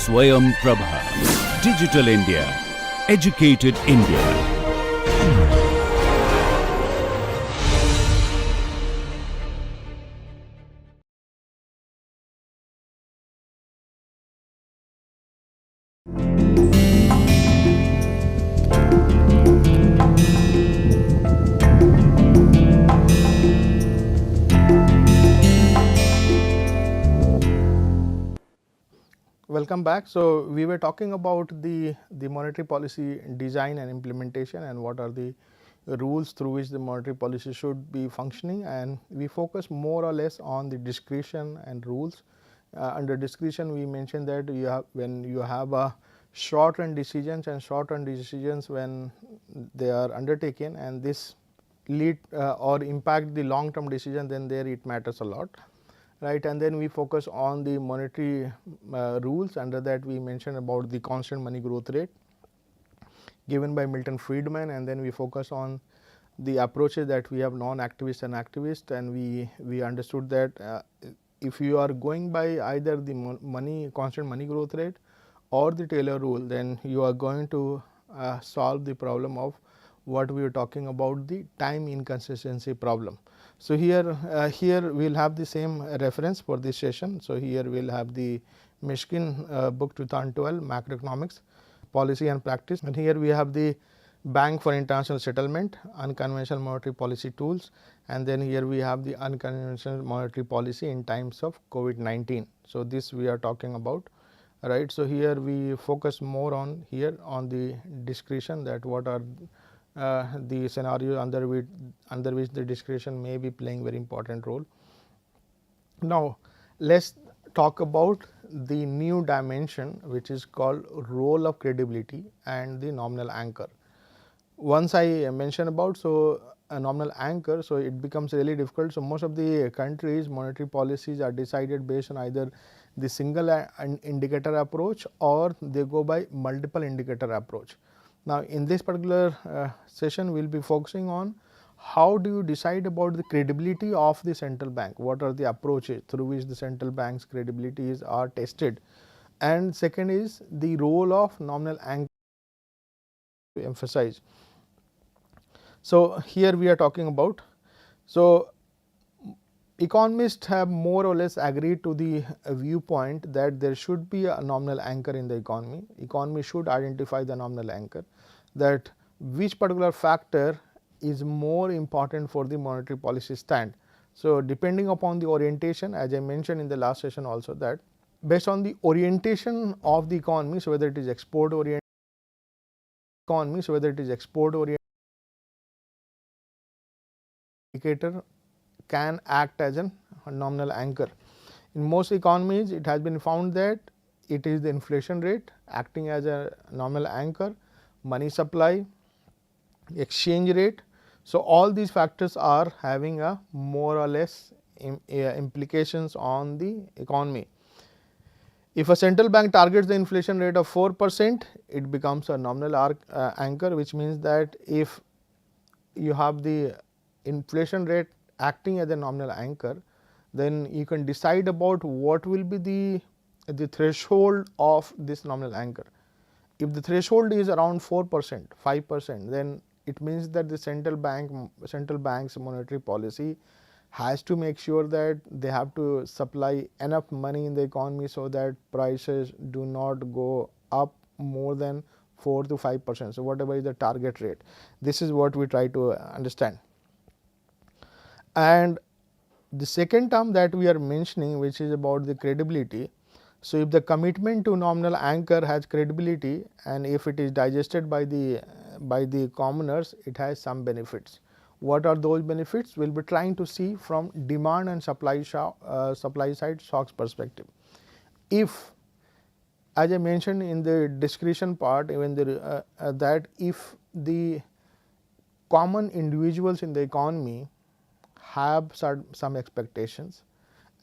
SwayamPrabha. Digital India. Educated India. Welcome back. So, we were talking about the monetary policy design and implementation and what are the rules through which the monetary policy should be functioning, and we focus more or less on the discretion and rules. Under discretion, we mentioned that when you have a short run decisions and short run decisions when they are undertaken and this lead or impact the long term decision, then there it matters a lot. Right, and then we focus on the monetary rules. Under that, we mentioned about the constant money growth rate given by Milton Friedman, and then we focus on the approaches that we have non-activist and activist, and we understood that if you are going by either the constant money growth rate or the Taylor rule, then you are going to solve the problem of what we were talking about, the time inconsistency problem. So, here we will have the same reference for this session. So, here we will have the Michigan book 2012 Macroeconomics Policy and Practice, and here we have the Bank for International Settlement, Unconventional Monetary Policy Tools, and then here we have the Unconventional Monetary Policy in times of COVID-19. So, this we are talking about, right. So, here we focus more on the discretion, that what are the scenario under which the discretion may be playing very important role. Now, let us talk about the new dimension which is called role of credibility and the nominal anchor. Once I mention about, so a nominal anchor, so it becomes really difficult. So, most of the countries monetary policies are decided based on either the single indicator approach or they go by multiple indicator approach. Now, in this particular session, we will be focusing on how do you decide about the credibility of the central bank, what are the approaches through which the central bank's credibilities are tested, and second is the role of nominal anchor to emphasize. So, here we are talking about, so economists have more or less agreed to the viewpoint that there should be a nominal anchor in the economy. Economy should identify the nominal anchor, that which particular factor is more important for the monetary policy stand. So, depending upon the orientation, as I mentioned in the last session also, that based on the orientation of the economy, so whether it is export oriented economy, so whether it is export oriented indicator can act as a nominal anchor. In most economies, it has been found that it is the inflation rate acting as a nominal anchor, money supply, exchange rate. So, all these factors are having a more or less implications on the economy. If a central bank targets the inflation rate of 4%, it becomes a nominal anchor, which means that if you have the inflation rate acting as a nominal anchor, then you can decide about what will be the threshold of this nominal anchor. If the threshold is around 4%, 5%, then it means that the central bank's monetary policy has to make sure that they have to supply enough money in the economy so that prices do not go up more than 4 to 5%. So, whatever is the target rate, this is what we try to understand. And the second term that we are mentioning, which is about the credibility. So, if the commitment to nominal anchor has credibility and if it is digested by the commoners, it has some benefits. What are those benefits? We will be trying to see from demand and supply side shocks perspective. If, as I mentioned in the discretion part, even that if the common individuals in the economy have some expectations,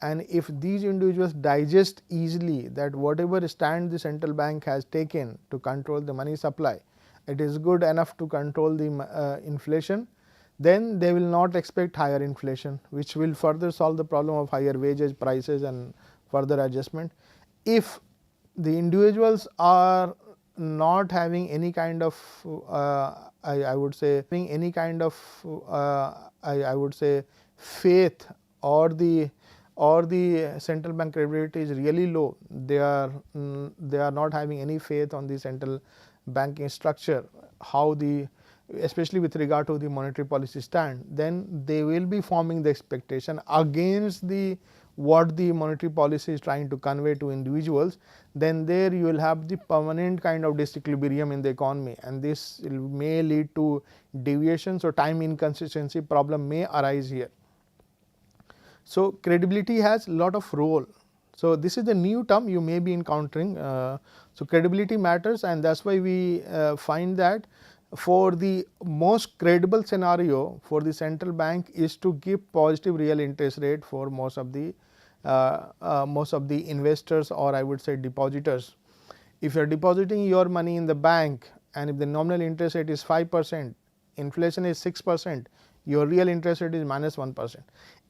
and if these individuals digest easily that whatever stand the central bank has taken to control the money supply, it is good enough to control the inflation, then they will not expect higher inflation, which will further solve the problem of higher wages, prices and further adjustment. If the individuals are not having any kind of I would say any kind of I would say faith, or the central bank credibility is really low. They are not having any faith on the central banking structure, how the, especially with regard to the monetary policy stand, then they will be forming the expectation against the what the monetary policy is trying to convey to individuals. Then there you will have the permanent kind of disequilibrium in the economy, and this may lead to deviations or time inconsistency problem may arise here. So, credibility has lot of role. So, this is the new term you may be encountering. So, credibility matters, and that is why we find that for the most credible scenario for the central bank is to give positive real interest rate for most of the investors, or I would say depositors. If you are depositing your money in the bank, and if the nominal interest rate is 5%, inflation is 6%, your real interest rate is minus 1%.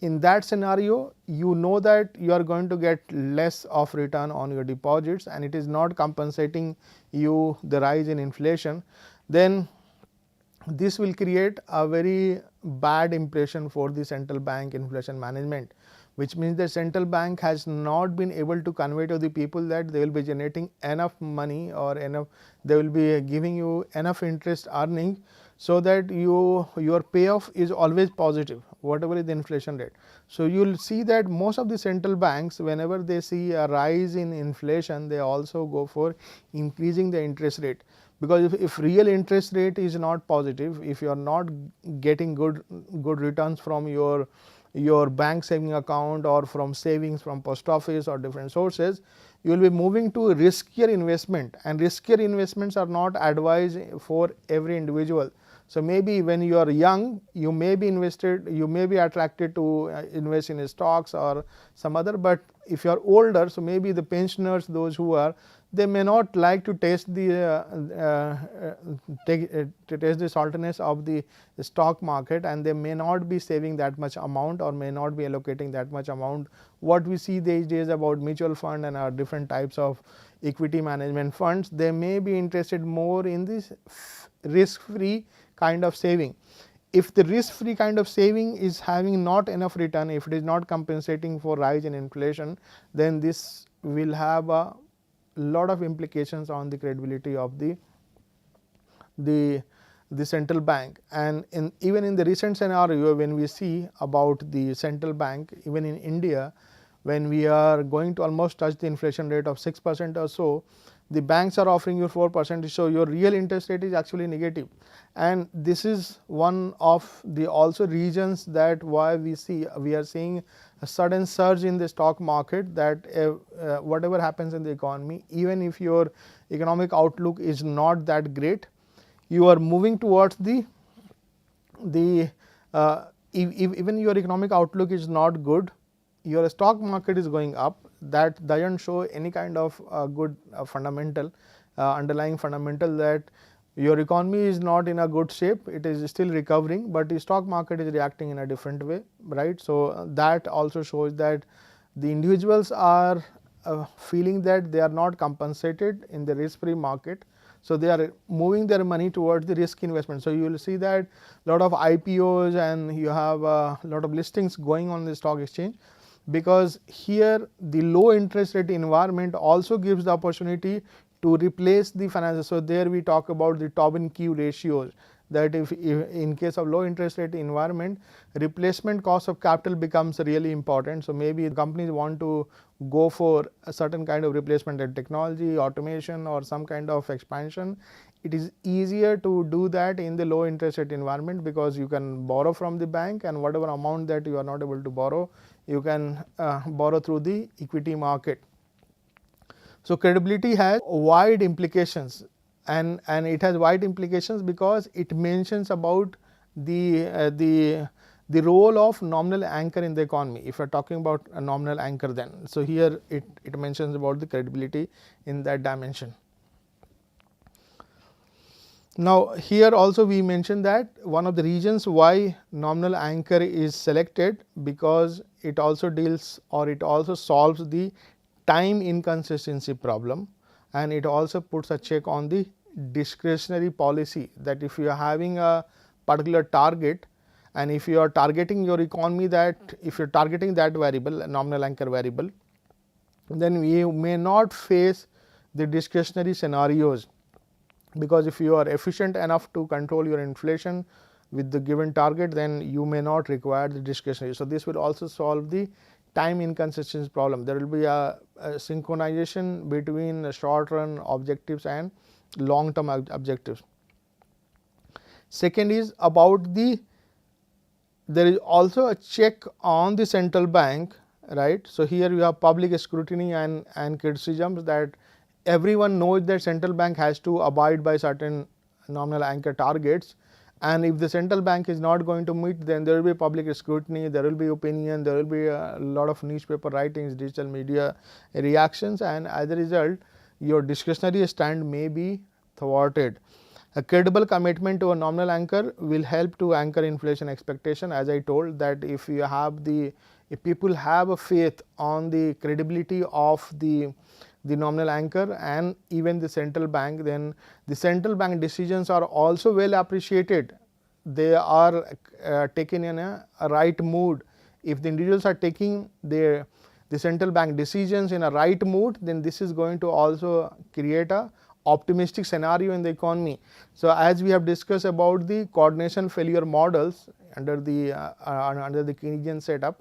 In that scenario, you know that you are going to get less of return on your deposits, and it is not compensating you the rise in inflation. Then this will create a very bad impression for the central bank inflation management, which means the central bank has not been able to convey to the people that they will be generating enough money, or enough, they will be giving you enough interest earning, so that your payoff is always positive whatever is the inflation rate. So, you will see that most of the central banks, whenever they see a rise in inflation, they also go for increasing the interest rate, because if real interest rate is not positive, if you are not getting good returns from your bank saving account, or from savings from post office or different sources, you will be moving to riskier investment, and riskier investments are not advised for every individual. So, maybe when you are young, you may be attracted to invest in stocks or some other, but if you are older, so maybe the pensioners, those who are, they may not like to taste the saltiness of the stock market, and they may not be saving that much amount, or may not be allocating that much amount. What we see these days about mutual fund and different types of equity management funds, they may be interested more in this risk free kind of saving. If the risk free kind of saving is having not enough return, if it is not compensating for rise in inflation, then this will have a lot of implications on the credibility of the central bank. And even in the recent scenario, when we see about the central bank, even in India, when we are going to almost touch the inflation rate of 6% or so, the banks are offering you 4%, so your real interest rate is actually negative. And this is one of the also reasons that why we are seeing a sudden surge in the stock market, that whatever happens in the economy, even if your economic outlook is not that great, you are moving towards even your economic outlook is not good, your stock market is going up. That doesn't show any kind of good fundamental underlying fundamental, that your economy is not in a good shape, it is still recovering, but the stock market is reacting in a different way, right. So, that also shows that the individuals are feeling that they are not compensated in the risk free market. So, they are moving their money towards the risk investment. So, you will see that lot of IPOs, and you have a lot of listings going on the stock exchange, because here the low interest rate environment also gives the opportunity to replace the finances. So, there we talk about the Tobin Q ratios, that if in case of low interest rate environment, replacement cost of capital becomes really important. So, maybe companies want to go for a certain kind of replacement in technology, automation, or some kind of expansion. It is easier to do that in the low interest rate environment, because you can borrow from the bank, and whatever amount that you are not able to borrow, you can borrow through the equity market. So, credibility has wide implications, and it has wide implications because it mentions about the role of nominal anchor in the economy. If you are talking about a nominal anchor, then so here it mentions about the credibility in that dimension. Now, here also we mentioned that one of the reasons why nominal anchor is selected, because it also deals, or it also solves the time inconsistency problem, and it also puts a check on the discretionary policy, that if you are having a particular target and if you are targeting your economy, that if you are targeting that variable, nominal anchor variable, then we may not face the discretionary scenarios, because if you are efficient enough to control your inflation with the given target, then you may not require the discretionary. So, this will also solve the time inconsistency problem. There will be a synchronization between short run objectives and long term objectives. Second is about there is also a check on the central bank, right. So, here you have public scrutiny and criticisms, that everyone knows that central bank has to abide by certain nominal anchor targets, and if the central bank is not going to meet, then there will be public scrutiny, there will be opinion, there will be a lot of newspaper writings, digital media reactions, and as a result your discretionary stand may be thwarted. A credible commitment to a nominal anchor will help to anchor inflation expectation. As I told, that if you have if people have a faith on the credibility of the nominal anchor and even the central bank, then the central bank decisions are also well appreciated. They are taken in a right mood. If the individuals are taking the central bank decisions in a right mood, then this is going to also create a optimistic scenario in the economy. So, as we have discussed about the coordination failure models under the Keynesian setup,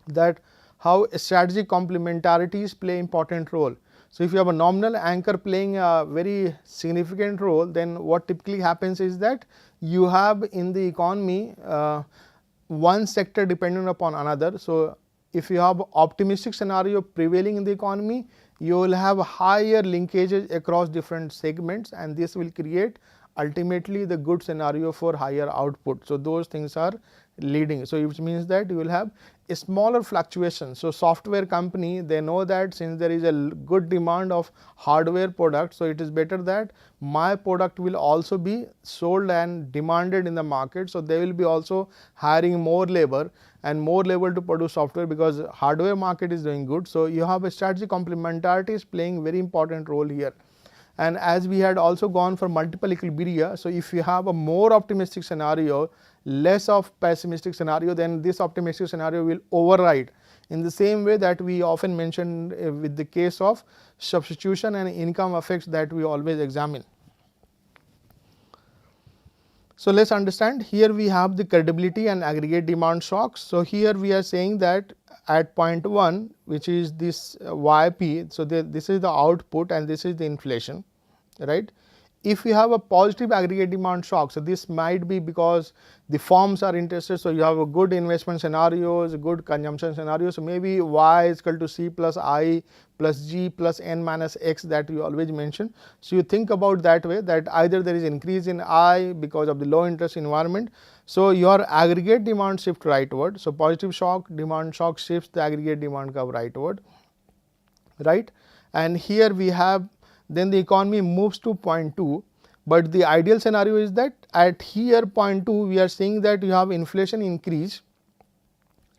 that how strategic complementarities play important role. So, if you have a nominal anchor playing a very significant role, then what typically happens is that you have in the economy one sector dependent upon another. So, if you have optimistic scenario prevailing in the economy, you will have higher linkages across different segments, and this will create ultimately the good scenario for higher output. So, those things are leading. So, which means that you will have a smaller fluctuation. So, software company, they know that since there is a good demand of hardware product, so it is better that my product will also be sold and demanded in the market. So, they will be also hiring more labor and more labor to produce software, because hardware market is doing good. So, you have a strategic complementarity is playing very important role here. And as we had also gone for multiple equilibria, so if you have a more optimistic scenario, less of pessimistic scenario, then this optimistic scenario will override, in the same way that we often mention with the case of substitution and income effects that we always examine. So, let us understand, here we have the credibility and aggregate demand shocks. So, here we are saying that at point 1, which is this YP, so this is the output and this is the inflation, right. If you have a positive aggregate demand shock, so this might be because the firms are interested. So, you have a good investment scenarios, a good consumption scenario. So, maybe Y is equal to C plus I plus G plus N minus X that we always mention. So, you think about that way, that either there is increase in I because of the low interest environment. So, your aggregate demand shift rightward. So, positive shock, demand shock shifts the aggregate demand curve rightward, right. And here we have, then the economy moves to point 2, but the ideal scenario is that at here point 2 we are saying that you have inflation increase,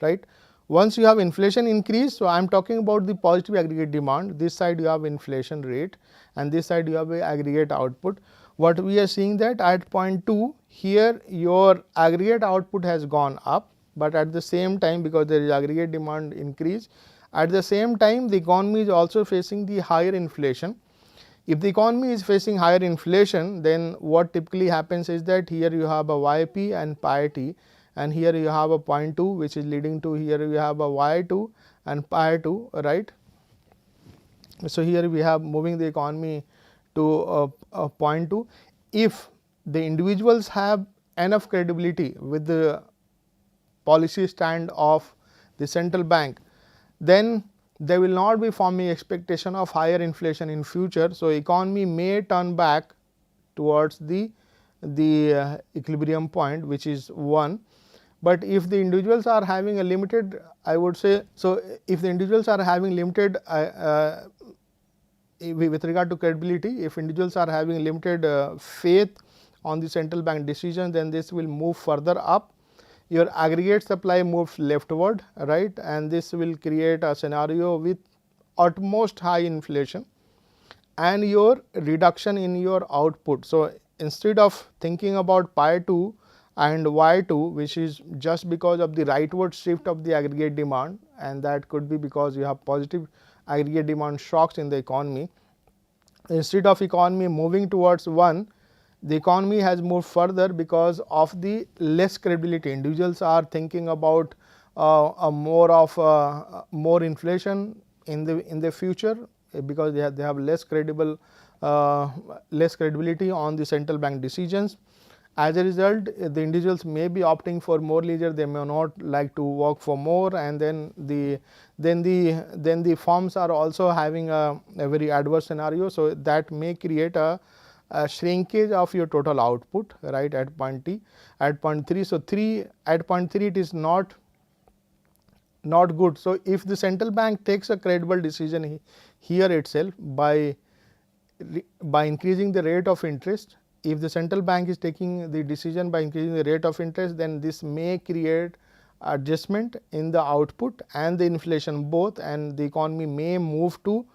right. Once you have inflation increase, so I am talking about the positive aggregate demand, this side you have inflation rate and this side you have a aggregate output. What we are seeing that at point 2 here your aggregate output has gone up, but at the same time, because there is aggregate demand increase, at the same time the economy is also facing the higher inflation. If the economy is facing higher inflation, then what typically happens is that here you have a YP and pi t, and here you have a point 2, which is leading to here you have a Y2 and pi 2, right. So, here we have moving the economy to a point 2. If the individuals have enough credibility with the policy stand of the central bank, then they will not be forming expectation of higher inflation in future. So, economy may turn back towards the equilibrium point, which is 1. But if the individuals are having a limited, I would say, so if the individuals are having limited with regard to credibility, if individuals are having limited faith on the central bank decision, then this will move further up. Your aggregate supply moves leftward, right, and this will create a scenario with utmost high inflation and your reduction in your output. So, instead of thinking about pi 2 and y 2, which is just because of the rightward shift of the aggregate demand, and that could be because you have positive aggregate demand shocks in the economy. Instead of economy moving towards 1, the economy has moved further because of the less credibility. Individuals are thinking about more inflation in the future, because they have less credibility on the central bank decisions. As a result, the individuals may be opting for more leisure, they may not like to work for more, and then the firms are also having a very adverse scenario. So, that may create a shrinkage of your total output, right, at point 3. So, at point 3 it is not good. So, if the central bank takes a credible decision here itself by increasing the rate of interest, if the central bank is taking the decision by increasing the rate of interest, then this may create adjustment in the output and the inflation both, and the economy may move to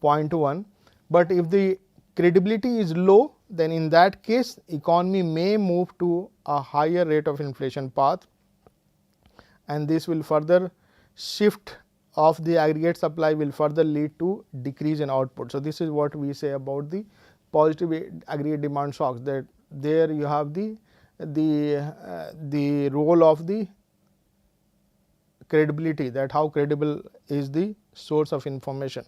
0.1. But if the credibility is low, then in that case economy may move to a higher rate of inflation path, and this will further shift of the aggregate supply will further lead to decrease in output. So, this is what we say about the positive aggregate demand shocks, that there you have the role of the credibility, that how credible is the source of information.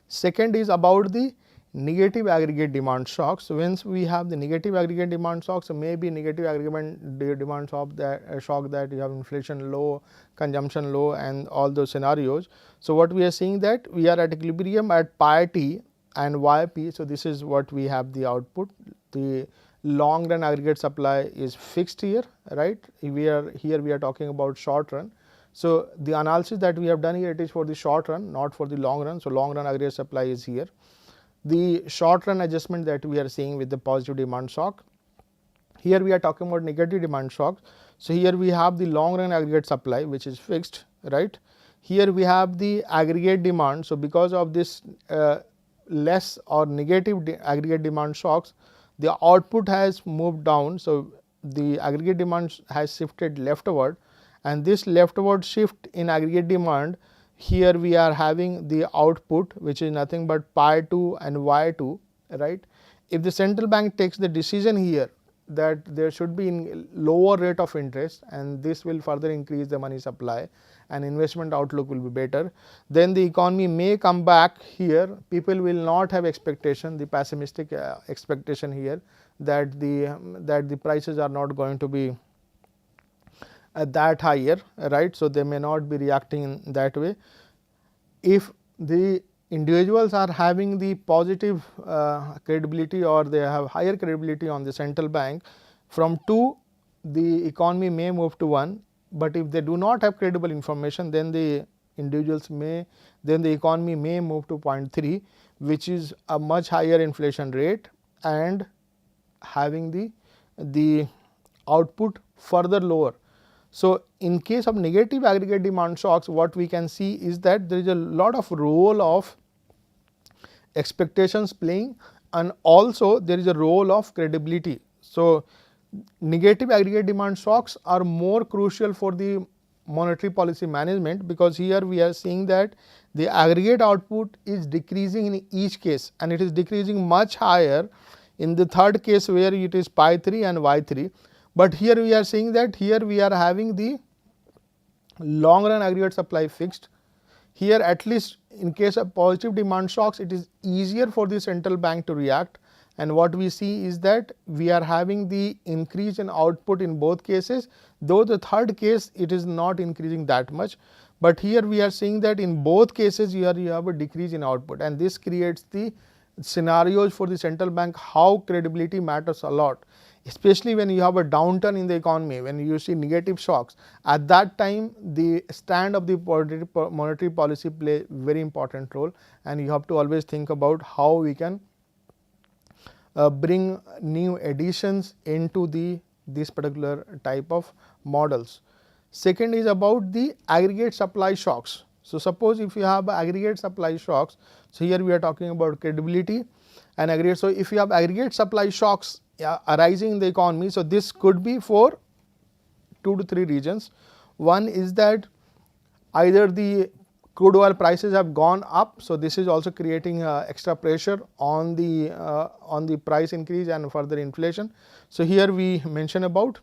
Second is about the negative aggregate demand shocks. So, once we have the negative aggregate demand shocks, so maybe negative aggregate demand shock that you have inflation low, consumption low, and all those scenarios. So, what we are seeing that we are at equilibrium at pi t and yp. So, this is what we have the output. The long run aggregate supply is fixed here, right. We are talking about short run. So, the analysis that we have done here, it is for the short run, not for the long run. So, long run aggregate supply is here. The short run adjustment that we are seeing with the positive demand shock, here we are talking about negative demand shock. So, here we have the long run aggregate supply which is fixed, right. Here we have the aggregate demand. So, because of this less or negative aggregate demand shocks, the output has moved down. So, the aggregate demand has shifted leftward, and this leftward shift in aggregate demand, here we are having the output which is nothing but pi 2 and y 2, right. If the central bank takes the decision here that there should be lower rate of interest, and this will further increase the money supply and investment outlook will be better, then the economy may come back here. People will not have expectation, the pessimistic expectation here, that the prices are not going to be that higher, right. So, they may not be reacting in that way. If the individuals are having the positive credibility, or they have higher credibility on the central bank, from 2 the economy may move to 1, but if they do not have credible information, then the economy may move to 0.3, which is a much higher inflation rate and having the output further lower. So, in case of negative aggregate demand shocks, what we can see is that there is a lot of role of expectations playing, and also there is a role of credibility. So, negative aggregate demand shocks are more crucial for the monetary policy management, because here we are seeing that the aggregate output is decreasing in each case, and it is decreasing much higher in the third case where it is pi 3 and y 3. But here we are seeing that here we are having the long run aggregate supply fixed. Here, at least in case of positive demand shocks, it is easier for the central bank to react, and what we see is that we are having the increase in output in both cases, though the third case it is not increasing that much. But here we are seeing that in both cases you have a decrease in output, and this creates the scenarios for the central bank how credibility matters a lot, especially when you have a downturn in the economy, when you see negative shocks. At that time, the stand of the monetary policy play very important role, and you have to always think about how we can bring new additions into this particular type of models. Second is about the aggregate supply shocks. So, suppose if you have aggregate supply shocks, so here we are talking about credibility and aggregate. So, if you have aggregate supply shocks arising in the economy, so this could be for 2 to 3 reasons. One is that either the crude oil prices have gone up, so this is also creating extra pressure on the price increase and further inflation. So, here we mention about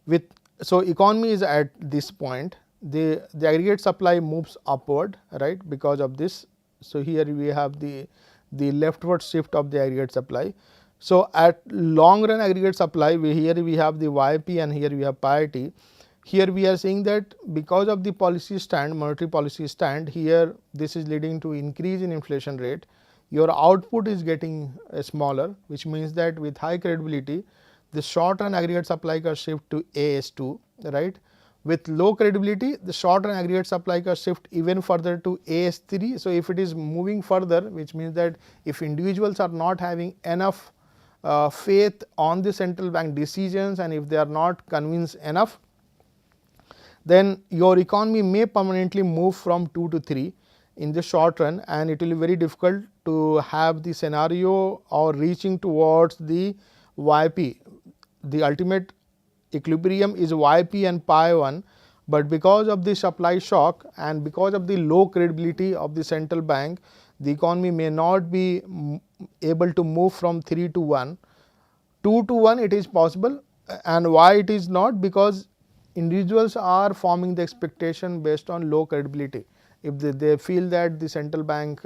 with, so economy is at this point, the aggregate supply moves upward, right, because of this. So, here we have the leftward shift of the aggregate supply. So, at long run aggregate supply, here we have the YP and here we have parity. Here we are saying that because of the policy stand, monetary policy stand, here this is leading to increase in inflation rate. Your output is getting smaller, which means that with high credibility, the short run aggregate supply curve shift to AS2, right. With low credibility, the short run aggregate supply curve shift even further to AS3. So, if it is moving further, which means that if individuals are not having enough faith on the central bank decisions and if they are not convinced enough, then your economy may permanently move from 2 to 3 in the short run, and it will be very difficult to have the scenario or reaching towards the YP. The ultimate equilibrium is YP and pi 1, but because of the supply shock and because of the low credibility of the central bank, the economy may not be able to move from 3 to 1. 2 to 1 it is possible, and why it is not? Because individuals are forming the expectation based on low credibility. If they feel that the central bank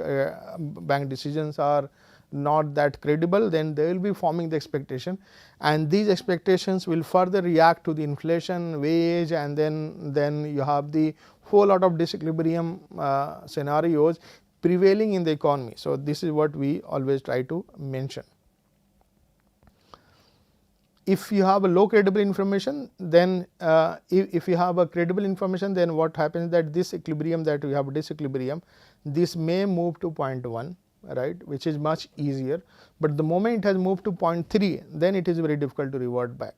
decisions are not that credible, then they will be forming the expectation, and these expectations will further react to the inflation, wage, and then you have the whole lot of disequilibrium scenarios prevailing in the economy. So, this is what we always try to mention. If you have a low credible information, then if you have a credible information, then what happens that this equilibrium, that we have a disequilibrium, this may move to 0.1, right, which is much easier, but the moment it has moved to 0.3, then it is very difficult to revert back,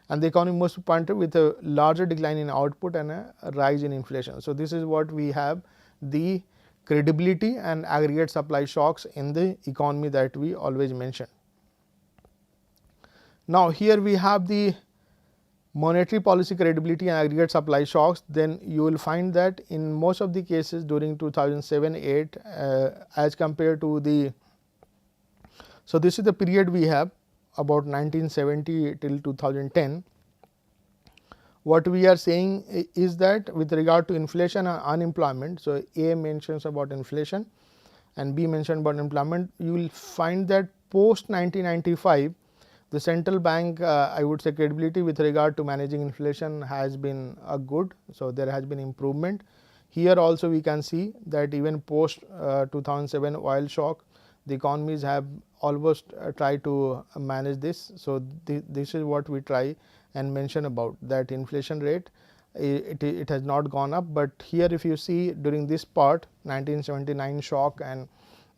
and the economy moves to 0.2 with a larger decline in output and a rise in inflation. So, this is what we have, the credibility and aggregate supply shocks in the economy that we always mention. Now, here we have the monetary policy credibility and aggregate supply shocks. Then you will find that in most of the cases during 2007-8 as compared to the, so this is the period we have about 1970 till 2010. What we are saying is that with regard to inflation and unemployment, so A mentions about inflation and B mentioned about employment, you will find that post 1995 the central bank, I would say, credibility with regard to managing inflation has been good. So, there has been improvement. Here also we can see that even post 2007 oil shock, the economies have almost tried to manage this. So, this is what we try and mention about, that inflation rate, it has not gone up, but here if you see during this part 1979 shock and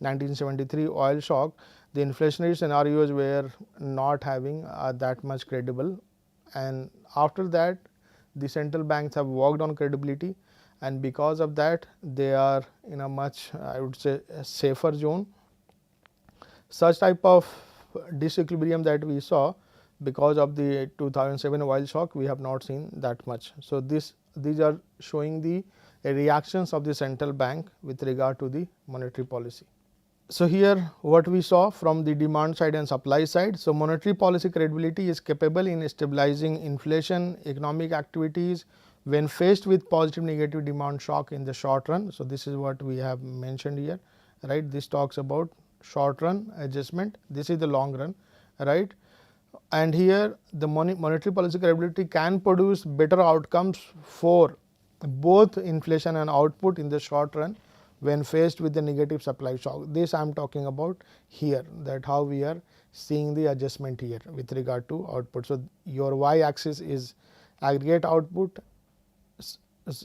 1973 oil shock, the inflationary scenarios were not having that much credible, and after that the central banks have worked on credibility, and because of that they are in a much, I would say, a safer zone. Such type of disequilibrium that we saw because of the 2007 oil shock, we have not seen that much. So, these are showing the reactions of the central bank with regard to the monetary policy. So, here what we saw from the demand side and supply side. So, monetary policy credibility is capable in stabilizing inflation, economic activities when faced with positive negative demand shock in the short run. So, this is what we have mentioned here, right. This talks about short run adjustment, this is the long run, right. And here the monetary policy credibility can produce better outcomes for both inflation and output in the short run when faced with the negative supply shock. This I am talking about here, that how we are seeing the adjustment here with regard to output. So, your y axis is aggregate output,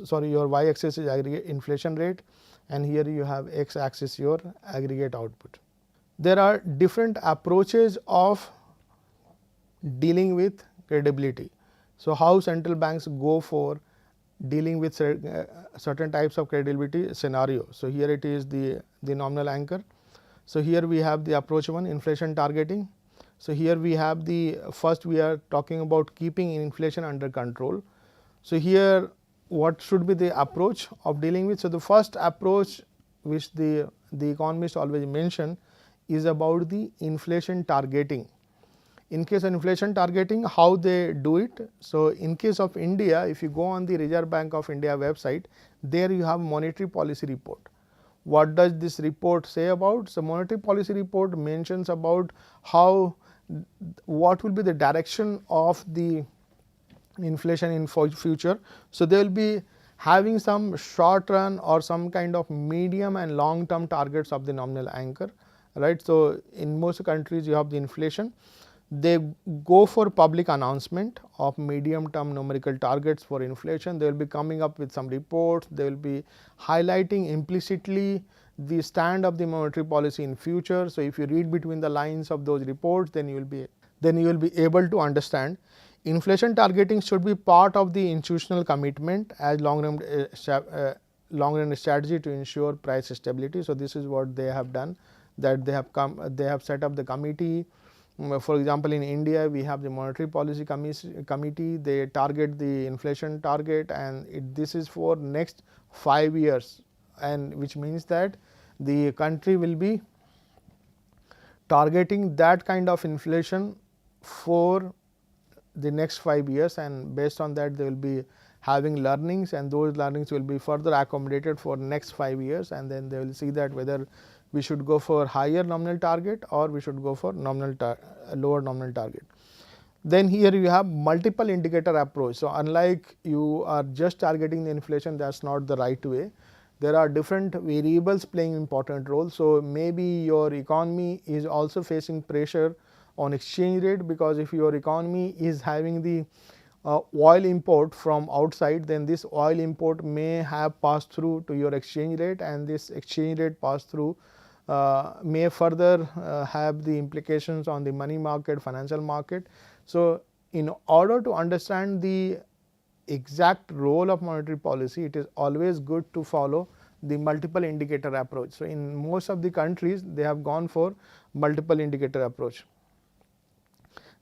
your y axis is aggregate inflation rate, and here you have x axis your aggregate output. There are different approaches of dealing with credibility. So, how central banks go for dealing with certain types of credibility scenario. So, here it is the nominal anchor. So, here we have the approach 1, inflation targeting. So, here we have the first we are talking about keeping inflation under control. So, here what should be the approach of dealing with? So, the first approach which the economists always mention is about the inflation targeting. In case of inflation targeting, how they do it? So, in case of India, if you go on the Reserve Bank of India website, there you have monetary policy report. What does this report say about? So, monetary policy report mentions about how what will be the direction of the inflation in future. So, they will be having some short run or some kind of medium and long term targets of the nominal anchor, right. So, in most countries you have the inflation, they go for public announcement of medium term numerical targets for inflation. They will be coming up with some reports, they will be highlighting implicitly the stand of the monetary policy in future. So, if you read between the lines of those reports, then you will be able to understand. Inflation targeting should be part of the institutional commitment as long run strategy to ensure price stability. So, this is what they have done, that they have set up the committee. For example, in India we have the monetary policy committee, they target the inflation target, and this is for next 5 years, and which means that the country will be targeting that kind of inflation for the next 5 years, and based on that they will be having learnings, and those learnings will be further accommodated for next 5 years, and then they will see that whether we should go for higher nominal target or we should go for lower nominal target. Then here you have multiple indicator approach. So, unlike you are just targeting the inflation, that is not the right way. There are different variables playing important role. So, maybe your economy is also facing pressure on exchange rate, because if your economy is having the oil import from outside, then this oil import may have passed through to your exchange rate, and this exchange rate pass through may further have the implications on the money market, financial market. So, in order to understand the exact role of monetary policy, it is always good to follow the multiple indicator approach. So, in most of the countries they have gone for multiple indicator approach.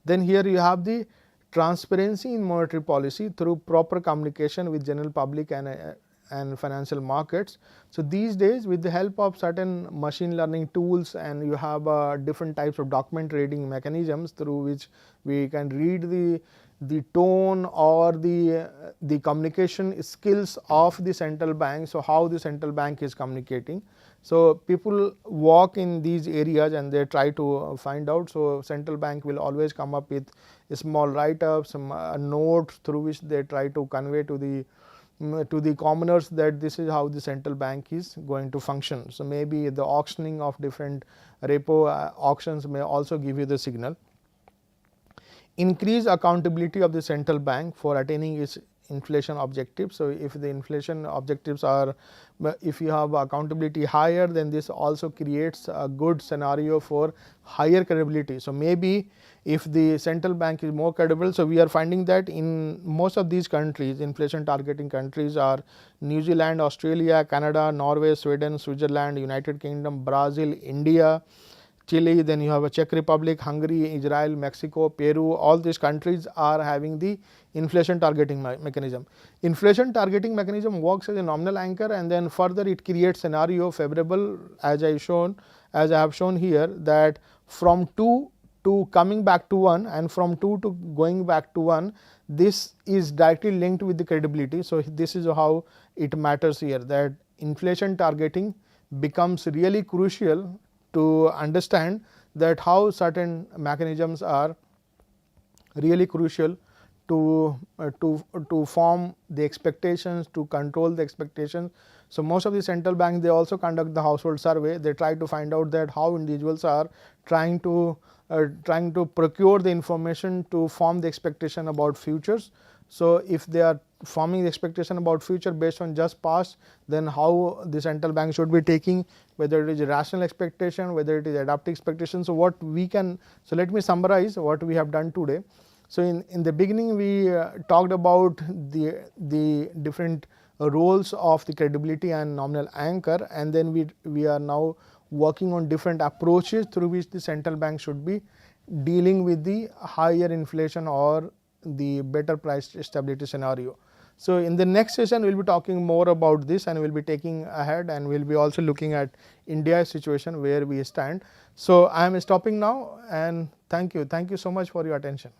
Then here you have the transparency in monetary policy through proper communication with general public and financial markets. So, these days with the help of certain machine learning tools, and you have different types of document reading mechanisms through which we can read the tone or the communication skills of the central bank. So, how the central bank is communicating. So, people walk in these areas and they try to find out. So, central bank will always come up with a small write ups, some notes through which they try to convey to the commoners that this is how the central bank is going to function. So, maybe the auctioning of different repo auctions may also give you the signal. Increase accountability of the central bank for attaining its inflation objectives. So, if the inflation objectives are, if you have accountability higher, then this also creates a good scenario for higher credibility. So, maybe if the central bank is more credible. So, we are finding that in most of these countries, inflation targeting countries are New Zealand, Australia, Canada, Norway, Sweden, Switzerland, United Kingdom, Brazil, India, Chile, then you have a Czech Republic, Hungary, Israel, Mexico, Peru. All these countries are having the inflation targeting mechanism. Inflation targeting mechanism works as a nominal anchor, and then further it creates scenario favorable, as I have shown here, that from 2 to coming back to 1 and from 2 to going back to 1, this is directly linked with the credibility. So, this is how it matters here, that inflation targeting becomes really crucial to understand that how certain mechanisms are really crucial to form the expectations, to control the expectations. So, most of the central banks, they also conduct the household survey. They try to find out that how individuals are trying to procure the information to form the expectation about futures. So, if they are forming the expectation about future based on just past, then how the central bank should be taking, whether it is a rational expectation, whether it is adaptive expectation. So, let me summarize what we have done today. So, in the beginning we talked about the different roles of the credibility and nominal anchor, and then we are now working on different approaches through which the central bank should be dealing with the higher inflation or the better price stability scenario. So, in the next session we will be talking more about this, and we will be taking ahead, and we will be also looking at India's situation where we stand. So, I am stopping now, and thank you so much for your attention.